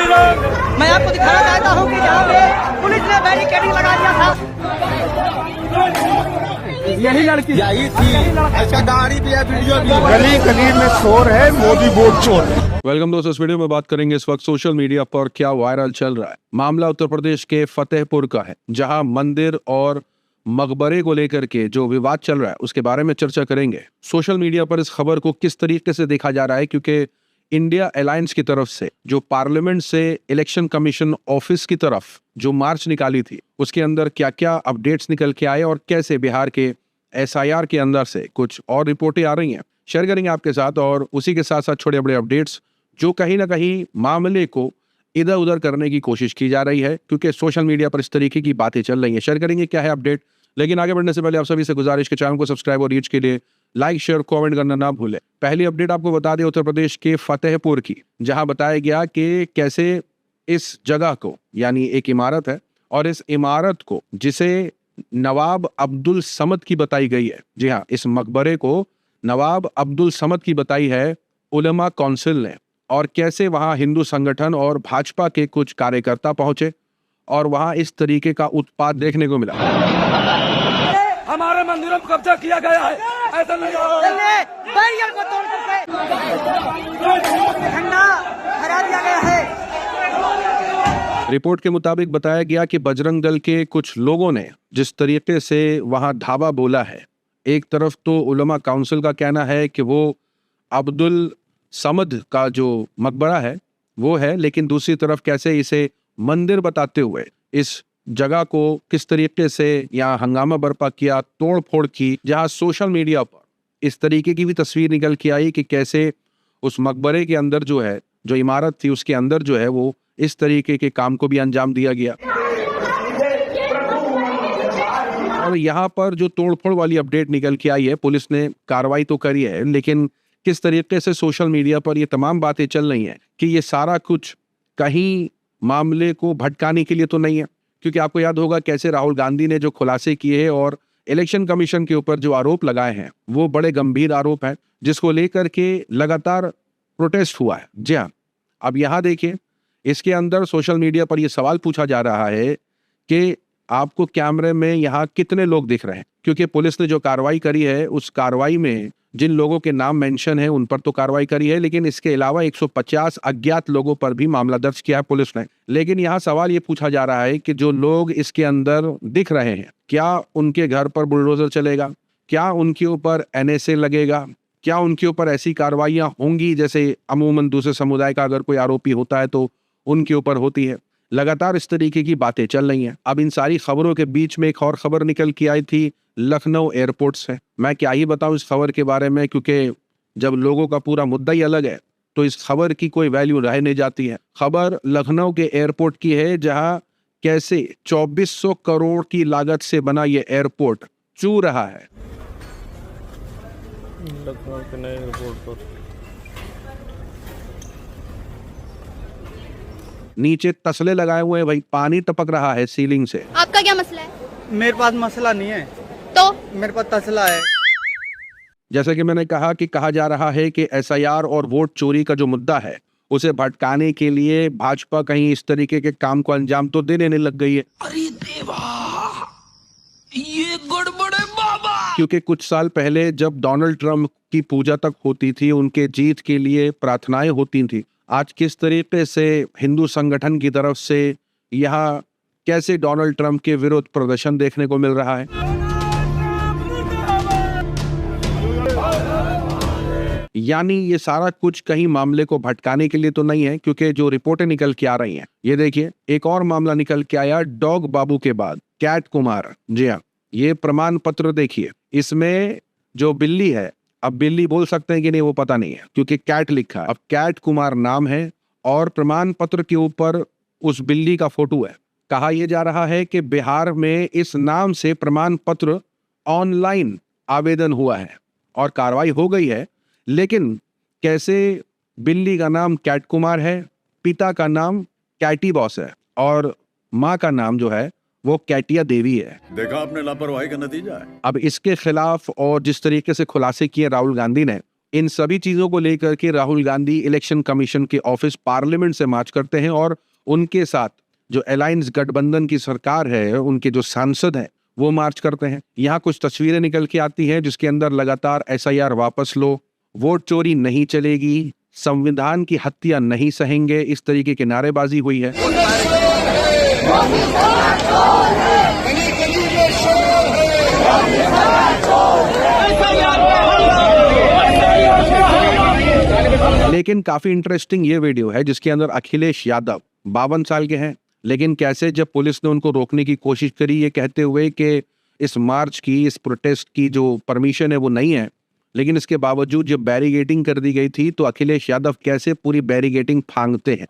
मैं आपको दिखाना चाहता हूँ कि जहाँ पे पुलिस ने बैरिकेडिंग लगा दिया था, यही लड़की यही थी। अच्छा गाड़ी भी है, वीडियो भी है। गली गली में शोर है, मोदी वोट चोर है। वेलकम दोस्तों, इस वीडियो में बात करेंगे इस वक्त सोशल मीडिया पर क्या वायरल चल रहा है। मामला उत्तर प्रदेश के फतेहपुर का है, जहां मंदिर और मकबरे को लेकर के जो विवाद चल रहा है उसके बारे में चर्चा करेंगे। सोशल मीडिया पर इस खबर को किस तरीके से देखा जा रहा है, क्योंकि इंडिया अलायंस की तरफ से जो पार्लियामेंट से इलेक्शन कमीशन ऑफिस की तरफ जो मार्च निकाली थी, उसके अंदर क्या क्या अपडेट्स निकल के आए और कैसे बिहार के SIR के अंदर से कुछ और रिपोर्टें आ रही हैं, शेयर करेंगे आपके साथ। और उसी के साथ साथ छोटे बड़े अपडेट्स जो कहीं ना कहीं मामले को इधर उधर करने की कोशिश की जा रही है, क्योंकि सोशल मीडिया पर इस तरीके की बातें चल रही हैं। शेयर करेंगे क्या है अपडेट। लेकिन आगे बढ़ने से पहले आप सभी से गुजारिश के चैनल को सब्सक्राइब और रीच के लिए लाइक शेयर कमेंट करना ना भूलें। पहली अपडेट आपको बता दें उत्तर प्रदेश के फतेहपुर की, जहां बताया गया कि कैसे इस जगह को, यानी एक इमारत है और इस इमारत को जिसे नवाब अब्दुल समद की बताई गई है, जी हाँ, इस मकबरे को नवाब अब्दुल समद की बताई है उलेमा काउंसिल ने, और कैसे वहां हिंदू संगठन और भाजपा के कुछ कार्यकर्ता पहुंचे और वहां इस तरीके का उत्पात देखने को मिला। हमारे मंदिरों पर कब्जा किया गया है, ऐसा नहीं बैरियर को तोड़ करके झंडा हरा दिया गया है। रिपोर्ट के मुताबिक बताया गया कि बजरंग दल के कुछ लोगों ने जिस तरीके से वहां धावा बोला है, एक तरफ तो उलमा काउंसिल का कहना है कि वो अब्दुल समद का जो मकबरा है वो है, लेकिन दूसरी तरफ कैसे इसे मंदिर बताते हुए इस जगह को किस तरीके से यहाँ हंगामा बर्पा किया, तोड़ फोड़ की, जहाँ सोशल मीडिया पर इस तरीके की भी तस्वीर निकल के आई कि कैसे उस मकबरे के अंदर जो है, जो इमारत थी उसके अंदर जो है वो इस तरीके के काम को भी अंजाम दिया गया। और यहाँ पर जो तोड़फोड़ वाली अपडेट निकल के आई है, पुलिस ने कार्रवाई तो करी है, लेकिन किस तरीके से सोशल मीडिया पर ये तमाम बातें चल रही हैं कि ये सारा कुछ कहीं मामले को भटकाने के लिए तो नहीं है, क्योंकि आपको याद होगा कैसे राहुल गांधी ने जो खुलासे किए हैं और इलेक्शन कमीशन के ऊपर जो आरोप लगाए हैं वो बड़े गंभीर आरोप हैं, जिसको लेकर के लगातार प्रोटेस्ट हुआ है। जी हाँ, अब यहाँ देखिए, इसके अंदर सोशल मीडिया पर यह सवाल पूछा जा रहा है कि आपको कैमरे में यहाँ कितने लोग दिख रहे हैं, क्योंकि पुलिस ने जो कार्रवाई करी है उस कार्रवाई में जिन लोगों के नाम मेंशन है उन पर तो कार्रवाई करी है, लेकिन इसके अलावा 150 अज्ञात लोगों पर भी मामला दर्ज किया है पुलिस ने। लेकिन यहाँ सवाल ये पूछा जा रहा है कि जो लोग इसके अंदर दिख रहे हैं, क्या उनके घर पर बुलडोजर चलेगा, क्या उनके ऊपर NSA लगेगा, क्या उनके ऊपर ऐसी कार्रवाइयाँ होंगी जैसे अमूमन दूसरे समुदाय का अगर कोई आरोपी होता है तो उनके ऊपर होती है। लगातार इस तरीके की बातें चल रही हैं। अब इन सारी खबरों के बीच में एक और खबर निकल के आई थी लखनऊ एयरपोर्ट से। मैं क्या ही बताऊं इस खबर के बारे में, क्योंकि जब लोगों का पूरा मुद्दा ही अलग है तो इस खबर की कोई वैल्यू रह नहीं जाती है। खबर लखनऊ के एयरपोर्ट की है, जहां कैसे 2400 करोड़ की लागत से बना ये एयरपोर्ट चू रहा है। लखनऊ के नए एयरपोर्ट पर नीचे तसले लगाए हुए हैं भाई, पानी टपक रहा है सीलिंग से। आपका क्या मसला है? मेरे पास मसला नहीं है, तो मेरे पास तसला है। जैसे कि मैंने कहा कि कहा जा रहा है कि SIR और वोट चोरी का जो मुद्दा है उसे भटकाने के लिए भाजपा कहीं इस तरीके के काम को अंजाम तो देने नहीं लग गई है। अरे देवा, ये गड़बड़ है बाबा। क्योंकि कुछ साल पहले जब डोनाल्ड ट्रंप की पूजा तक होती थी, उनके जीत के लिए प्रार्थनाएं होती थी, आज किस तरीके से हिंदू संगठन की तरफ से यहाँ कैसे डोनाल्ड ट्रंप के विरुद्ध प्रदर्शन देखने को मिल रहा है। यानी ये सारा कुछ कहीं मामले को भटकाने के लिए तो नहीं है, क्योंकि जो रिपोर्टें निकल के आ रही हैं, ये देखिए एक और मामला निकल के आया डॉग बाबू के बाद, कैट कुमार। जी हाँ, ये प्रमाण पत्र देखिए, इसमें जो बिल्ली है, अब बिल्ली बोल सकते हैं कि नहीं वो पता नहीं है, क्योंकि कैट लिखा है। अब कैट कुमार नाम है और प्रमाण पत्र के ऊपर उस बिल्ली का फोटो है। कहा यह जा रहा है कि बिहार में इस नाम से प्रमाण पत्र ऑनलाइन आवेदन हुआ है और कार्रवाई हो गई है, लेकिन कैसे बिल्ली का नाम कैट कुमार है, पिता का नाम कैटी बॉस है और माँ का नाम जो है वो कैटिया देवी है। देखा आपने लापरवाही का नतीजा है। अब इसके खिलाफ और जिस तरीके से खुलासे किए राहुल गांधी ने, इन सभी चीजों को लेकर के राहुल गांधी इलेक्शन कमीशन के ऑफिस पार्लियामेंट से मार्च करते हैं और उनके साथ जो अलायंस गठबंधन की सरकार है, उनके जो सांसद हैं, वो मार्च करते हैं। यहाँ कुछ तस्वीरें निकल के आती हैं जिसके अंदर लगातार SIR वापस लो, वोट चोरी नहीं चलेगी, संविधान की हत्या नहीं सहेंगे, इस तरीके की नारेबाजी हुई है। लेकिन काफी इंटरेस्टिंग ये वीडियो है जिसके अंदर अखिलेश यादव 52 साल के हैं, लेकिन कैसे जब पुलिस ने उनको रोकने की कोशिश करी ये कहते हुए कि इस मार्च की, इस प्रोटेस्ट की जो परमिशन है वो नहीं है, लेकिन इसके बावजूद जब बैरिगेटिंग कर दी गई थी तो अखिलेश यादव कैसे पूरी बैरिगेटिंग फांगते हैं।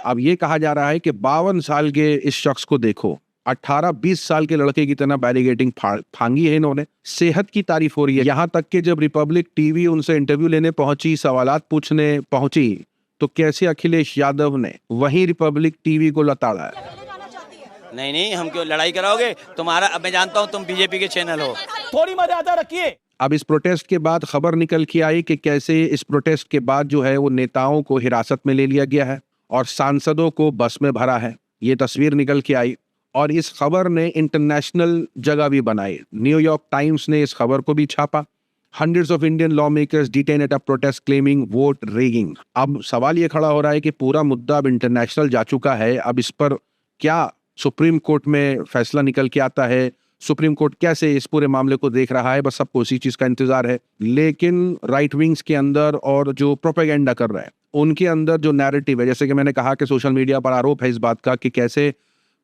अब ये कहा जा रहा है कि 52 साल के इस शख्स को देखो, 18-20 साल के लड़के की तरह बैरिगेटिंग फांगी है इन्होंने। सेहत की तारीफ हो रही है, यहाँ तक कि जब रिपब्लिक टीवी उनसे इंटरव्यू लेने पहुंची, सवालात पूछने पहुंची, तो कैसे अखिलेश यादव ने वही रिपब्लिक टीवी को लताड़ा है। नहीं, हम क्यों लड़ाई कराओगे? तुम्हारा, अब मैं जानता हूँ तुम बीजेपी के चैनल हो, थोड़ी मर्यादा रखिए। अब इस प्रोटेस्ट के बाद खबर निकल के आई कि कैसे इस प्रोटेस्ट के बाद जो है वो नेताओं को हिरासत में ले लिया गया है और सांसदों को बस में भरा है। ये तस्वीर निकल के आई और इस खबर ने इंटरनेशनल जगह भी बनाई। न्यूयॉर्क टाइम्स ने इस खबर को भी छापा। Hundreds of Indian law makers detain at a protest claiming vote rigging. अब सवाल ये खड़ा हो रहा है कि पूरा मुद्दा अब इंटरनेशनल जा चुका है, अब इस पर क्या सुप्रीम कोर्ट में फैसला निकल के आता है, सुप्रीम कोर्ट कैसे इस पूरे मामले को देख रहा है, बस सबको उसी चीज का इंतजार है। लेकिन राइट विंग्स के अंदर और जो प्रोपेगेंडा कर रहे हैं उनके अंदर जो नैरेटिव है, जैसे कि मैंने कहा कि सोशल मीडिया पर आरोप है इस बात का कि कैसे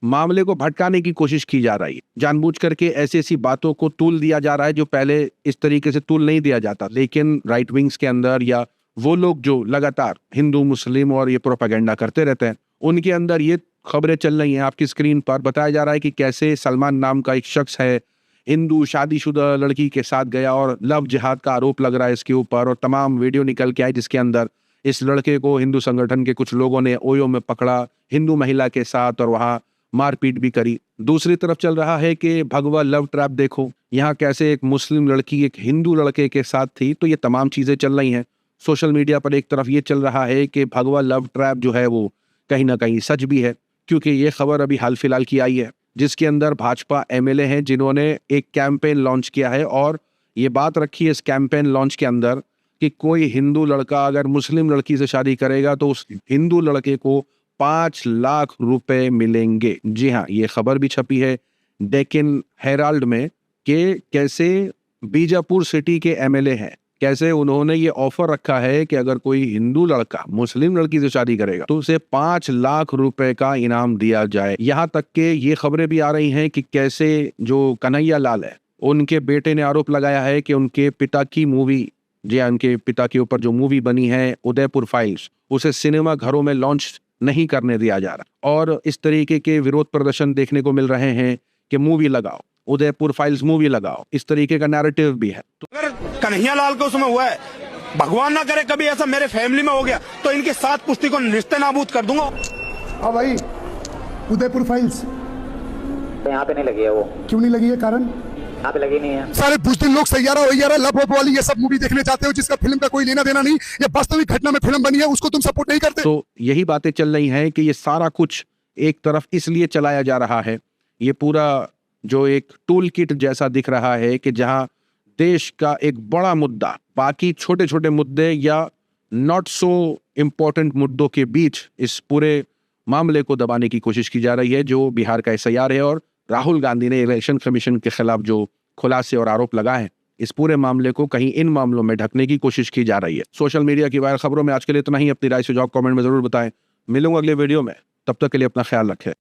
मामले को भटकाने की कोशिश की जा रही है, जानबूझ करके ऐसी ऐसी बातों को तूल दिया जा रहा है जो पहले इस तरीके से तूल नहीं दिया जाता। लेकिन राइट विंग्स के अंदर या वो लोग जो लगातार हिंदू मुस्लिम और ये प्रोपेगेंडा करते रहते हैं, उनके अंदर ये खबरें चल रही हैं। आपकी स्क्रीन पर बताया जा रहा है कि कैसे सलमान नाम का एक शख्स है, हिंदू शादीशुदा लड़की के साथ गया और लव जिहाद का आरोप लग रहा है इसके ऊपर, और तमाम वीडियो निकल के आई जिसके अंदर इस लड़के को हिंदू संगठन के कुछ लोगों ने ओयो में पकड़ा हिंदू महिला के साथ और वहां मारपीट भी करी। दूसरी तरफ चल रहा है कि भगवा लव ट्रैप देखो, यहाँ कैसे एक मुस्लिम लड़की एक हिंदू लड़के के साथ थी। तो ये तमाम चीजें चल रही हैं सोशल मीडिया पर। एक तरफ ये चल रहा है कि भगवा लव ट्रैप जो है वो कहीं ना कहीं सच भी है, क्योंकि ये खबर अभी हाल फिलहाल की आई है जिसके अंदर भाजपा MLA हैं जिन्होंने एक कैंपेन लॉन्च किया है और ये बात रखी है इस कैंपेन लॉन्च के अंदर कि कोई हिंदू लड़का अगर मुस्लिम लड़की से शादी करेगा तो उस हिंदू लड़के को 5 लाख रुपए मिलेंगे। जी हाँ, ये खबर भी छपी है डेक्कन हेराल्ड में कि कैसे बीजापुर सिटी के MLA हैं, कैसे उन्होंने ये ऑफर रखा है कि अगर कोई हिंदू लड़का मुस्लिम लड़की से शादी करेगा तो उसे 5 लाख रुपए का इनाम दिया जाए। यहाँ तक कि ये खबरें भी आ रही हैं कि कैसे जो कन्हैया लाल है उनके बेटे ने आरोप लगाया है कि उनके पिता की मूवी, जी हाँ, उनके पिता के ऊपर जो मूवी बनी है उदयपुर फाइल्स, उसे सिनेमा घरों में लॉन्च नहीं करने दिया जा रहा। और इस तरीके के विरोध प्रदर्शन देखने को मिल रहे हैं कि मूवी लगाओ, उदयपुर फाइल्स मूवी लगाओ, इस तरीके का नैरेटिव भी है। अगर कन्हैया लाल को उसमें हुआ है, भगवान ना करे कभी ऐसा मेरे फैमिली में हो गया तो इनके 7 पुश्ती को निस्ते नाबूद कर दूंगा। हाँ भाई, उदयपुर फाइल्स यहाँ पे नहीं लगी है। वो क्यों नहीं लगी है? कारण यहाँ पे लगी नहीं है। सारे बुज़दिल लोग सैयारा वैयारा लव वाली ये सब मूवी देखने जाते हो जिसका फिल्म का कोई लेना देना नहीं, ये वास्तविक घटना में फिल्म बनी है, उसको तुम सपोर्ट नहीं करते। तो यही बातें चल रही हैं कि ये सारा कुछ एक तरफ इसलिए चलाया जा रहा है, ये पूरा जो एक टूल किट जैसा दिख रहा है कि जहां देश का एक बड़ा मुद्दा बाकी छोटे छोटे मुद्दे या नॉट सो इम्पोर्टेंट मुद्दों के बीच इस पूरे मामले को दबाने की कोशिश की जा रही है, जो बिहार का SIR है। और राहुल गांधी ने इलेक्शन कमीशन के खिलाफ जो खुलासे और आरोप लगाए हैं, इस पूरे मामले को कहीं इन मामलों में ढकने की कोशिश की जा रही है। सोशल मीडिया की वायरल खबरों में आज के लिए इतना ही। अपनी राय सुझाव कमेंट में जरूर बताएं। मिलूंगा अगले वीडियो में, तब तक के लिए अपना ख्याल रखें।